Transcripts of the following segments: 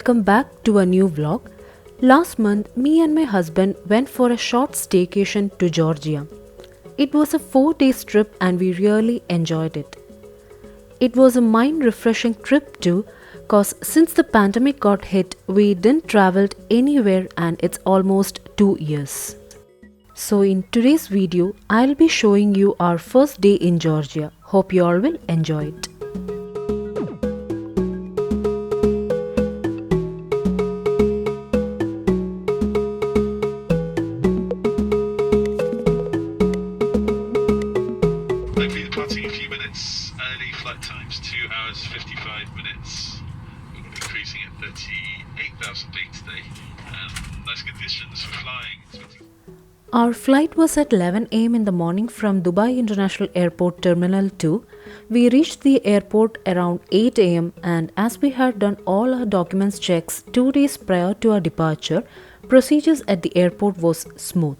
welcome back to a new vlog. Last month, me and my husband went for a short staycation to Georgia. It was a 4-day trip and we really enjoyed it. It was a mind-refreshing trip too, cause since the pandemic got hit, we didn't travel anywhere and it's almost 2 years. So in today's video, I'll be showing you our first day in Georgia. Hope you all will enjoy it. Hopefully departing a few minutes early, flight times 2 hours 55 minutes. We're going to be cruising at 38,000 feet today. Nice conditions for flying. Our flight was at 11 am in the morning from Dubai International Airport Terminal 2. We reached the airport around 8 am and as we had done all our documents checks 2 days prior to our departure, procedures at the airport was smooth.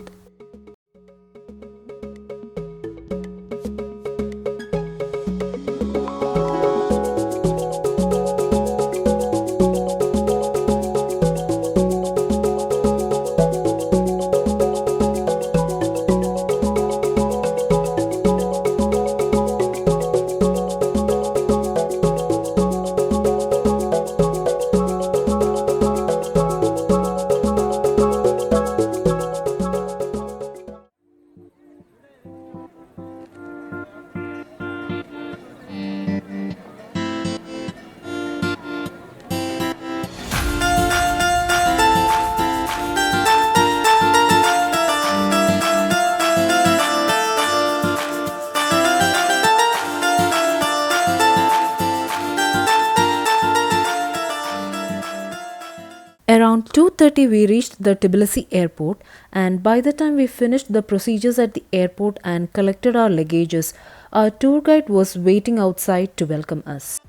Around 2:30 we reached the Tbilisi airport and by the time we finished the procedures at the airport and collected our luggages, our tour guide was waiting outside to welcome us.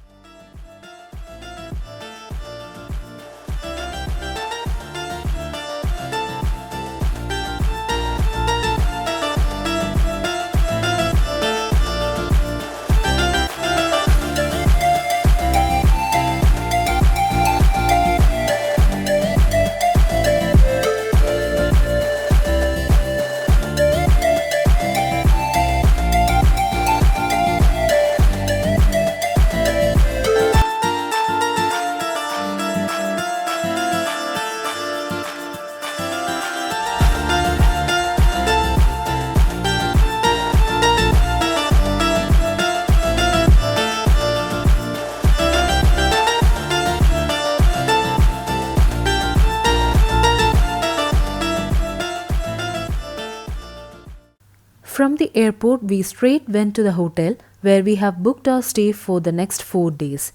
From the airport, we straight went to the hotel where we have booked our stay for the next 4 days.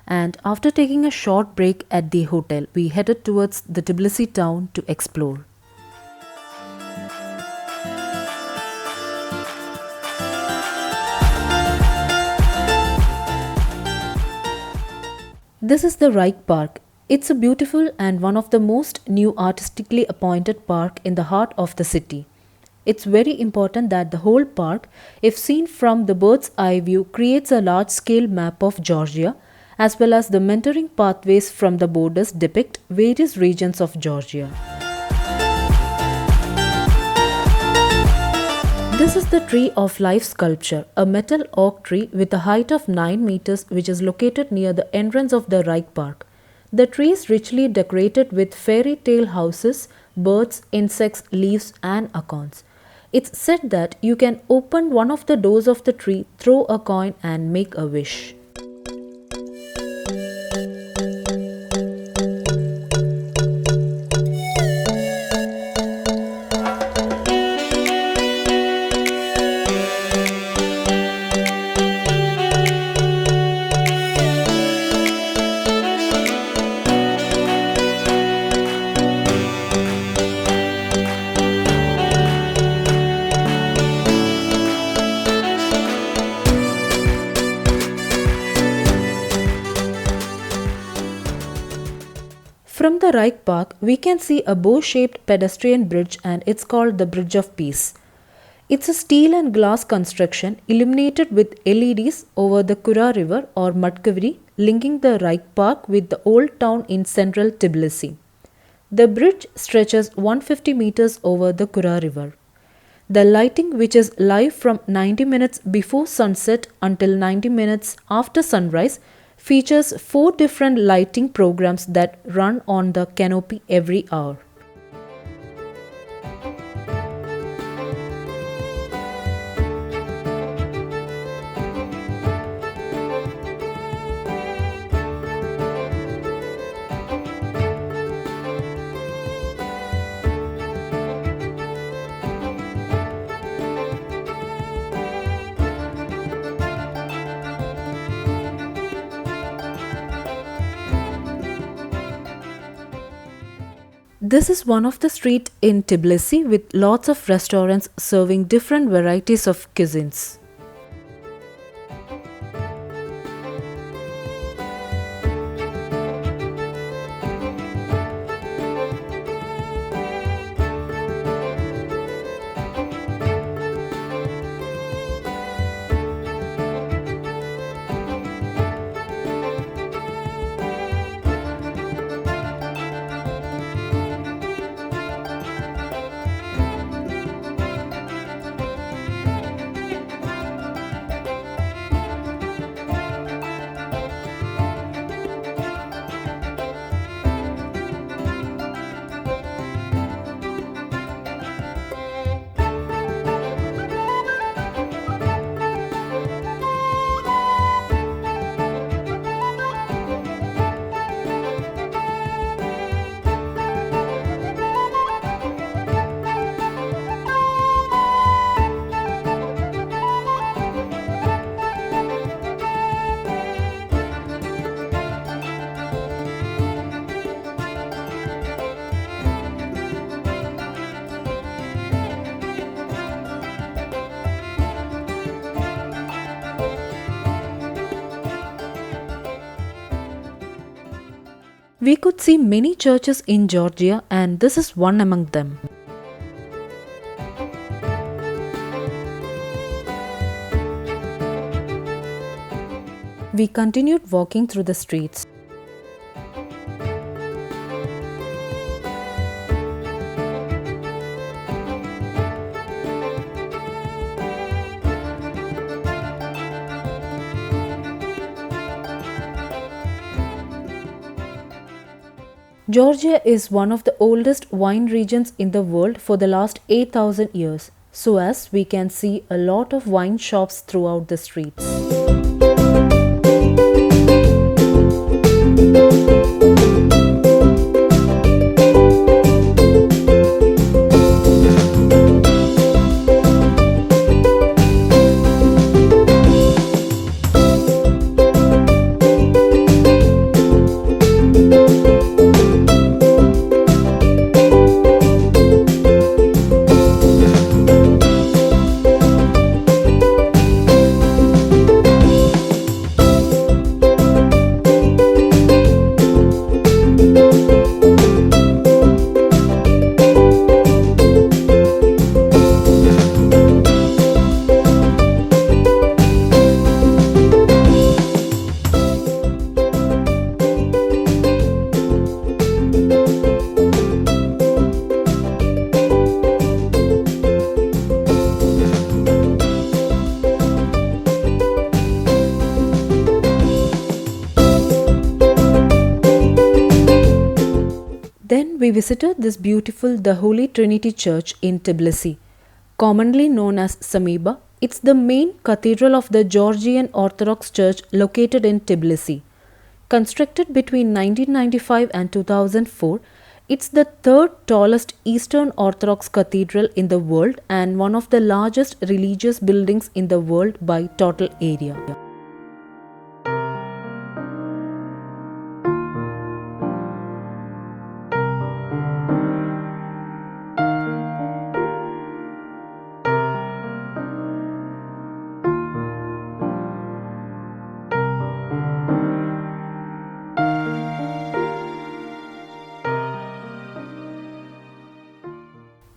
And after taking a short break at the hotel, we headed towards the Tbilisi town to explore. This is the Reich Park. It's a beautiful and one of the most new artistically appointed park in the heart of the city. It's very important that the whole park, if seen from the bird's eye view, creates a large-scale map of Georgia, as well as the mentoring pathways from the borders depict various regions of Georgia. This is the Tree of Life sculpture, a metal oak tree with a height of 9 meters which is located near the entrance of the Reich Park. The tree is richly decorated with fairy tale houses, birds, insects, leaves and acorns. It's said that you can open one of the doors of the tree, throw a coin and make a wish. From the Reich Park, we can see a bow-shaped pedestrian bridge and it's called the Bridge of Peace. It's a steel and glass construction illuminated with LEDs over the Kura River or Mudkaveri linking the Reich Park with the old town in central Tbilisi. The bridge stretches 150 meters over the Kura River. The lighting, which is live from 90 minutes before sunset until 90 minutes after sunrise, features 4 different lighting programs that run on the canopy every hour. This is one of the streets in Tbilisi with lots of restaurants serving different varieties of cuisines. We could see many churches in Georgia, and this is one among them. We continued walking through the streets. Georgia is one of the oldest wine regions in the world for the last 8,000 years, so as we can see a lot of wine shops throughout the streets. Then we visited this beautiful The Holy Trinity Church in Tbilisi, commonly known as Samiba. It's the main cathedral of the Georgian Orthodox Church located in Tbilisi. Constructed between 1995 and 2004, it's the third tallest Eastern Orthodox cathedral in the world and one of the largest religious buildings in the world by total area.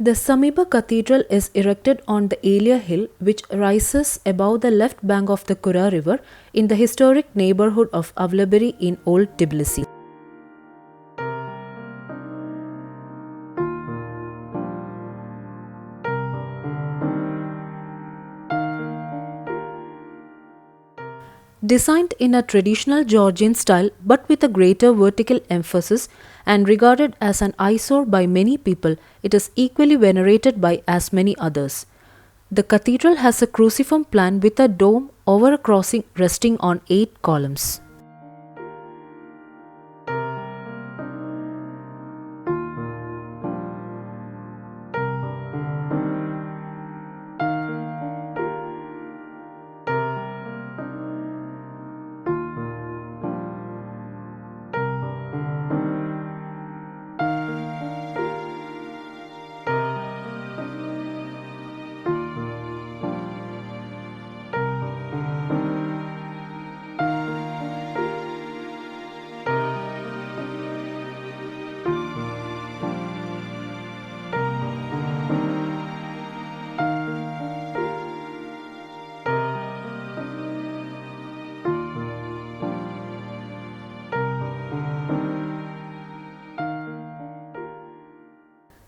The Samiba Cathedral is erected on the Elia Hill, which rises above the left bank of the Kura River in the historic neighborhood of Avlabari in Old Tbilisi. Designed in a traditional Georgian style but with a greater vertical emphasis and regarded as an eyesore by many people, it is equally venerated by as many others. The cathedral has a cruciform plan with a dome over a crossing resting on 8 columns.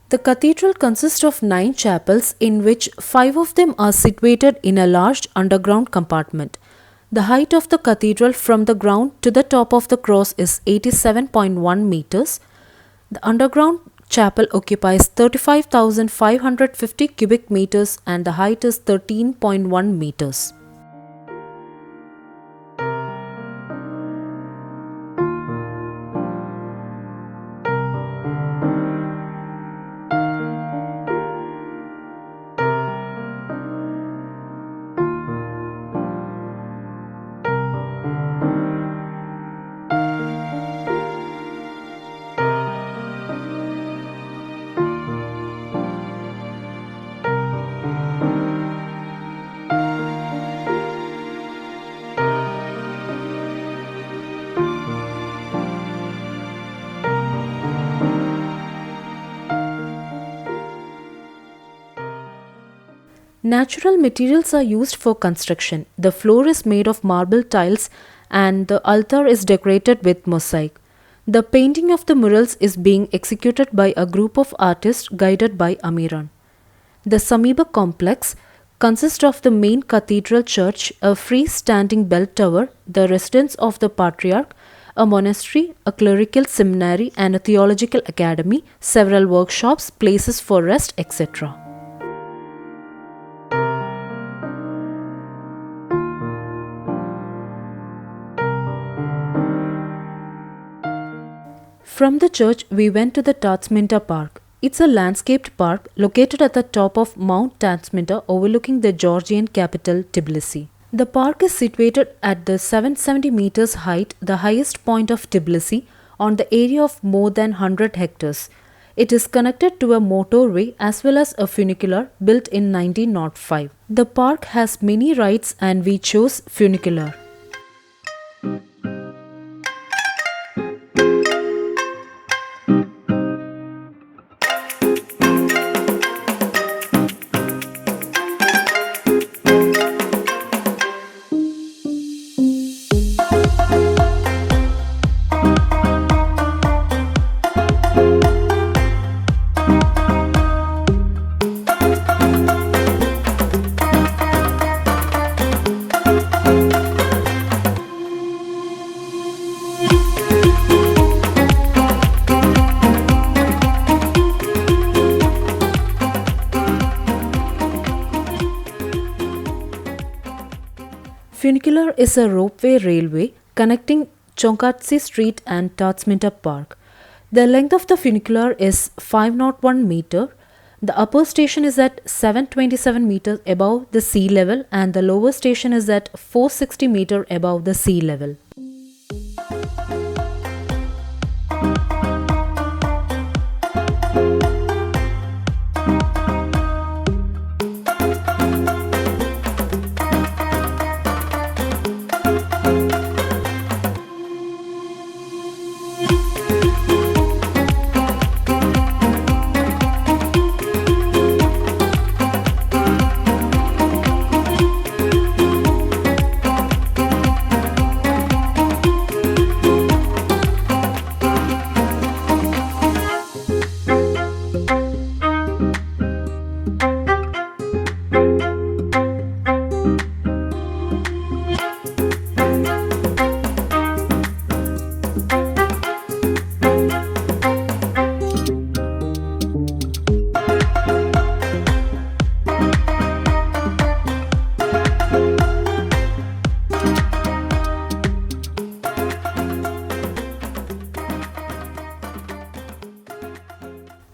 The cathedral consists of 9 chapels, in which 5 of them are situated in a large underground compartment. The height of the cathedral from the ground to the top of the cross is 87.1 meters. The underground chapel occupies 35,550 cubic meters and the height is 13.1 meters. Natural materials are used for construction. The floor is made of marble tiles and the altar is decorated with mosaic. The painting of the murals is being executed by a group of artists guided by Amiran. The Samiba complex consists of the main cathedral church, a free-standing bell tower, the residence of the patriarch, a monastery, a clerical seminary and a theological academy, several workshops, places for rest, etc. From the church, we went to the Tatsminta Park. It's a landscaped park located at the top of Mount Tatsminta overlooking the Georgian capital Tbilisi. The park is situated at the 770 meters height, the highest point of Tbilisi, on the area of more than 100 hectares. It is connected to a motorway as well as a funicular built in 1905. The park has many rides and we chose funicular. Funicular is a ropeway railway connecting Chonkatsi Street and Tatsminta Park. The length of the funicular is 501 meter. The upper station is at 727 meters above the sea level and the lower station is at 460 meters above the sea level.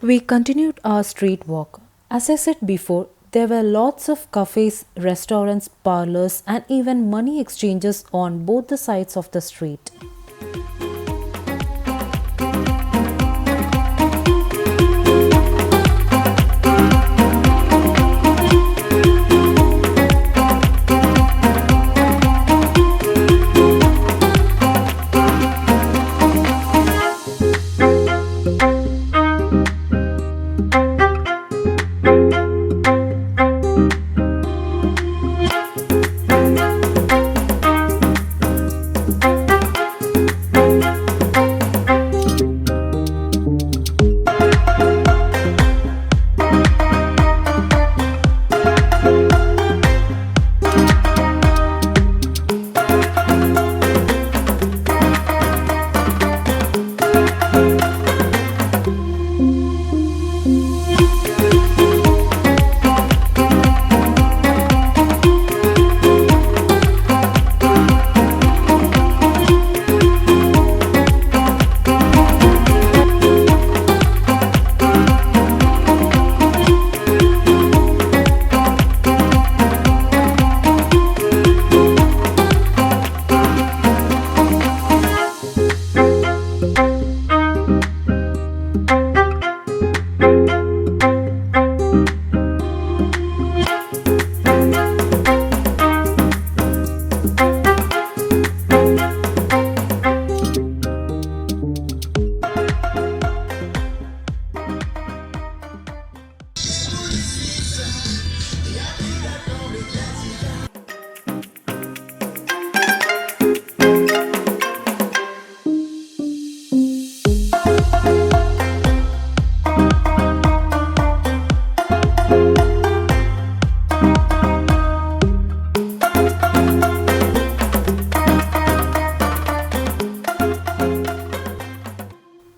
We continued our street walk. As I said before, there were lots of cafes, restaurants, parlors, and even money exchanges on both the sides of the street.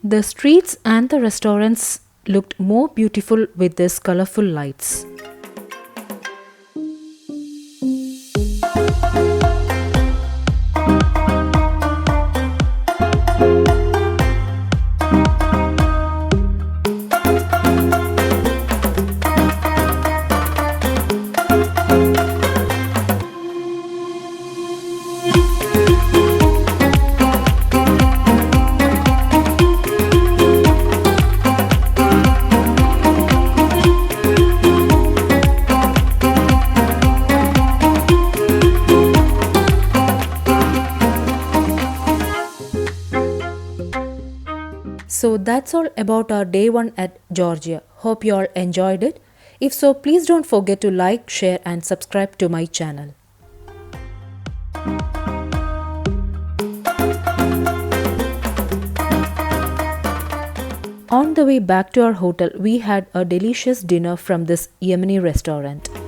The streets and the restaurants looked more beautiful with these colorful lights. So that's all about our day 1 at Georgia. Hope you all enjoyed it. If so, please don't forget to like, share and subscribe to my channel. On the way back to our hotel, we had a delicious dinner from this Yemeni restaurant.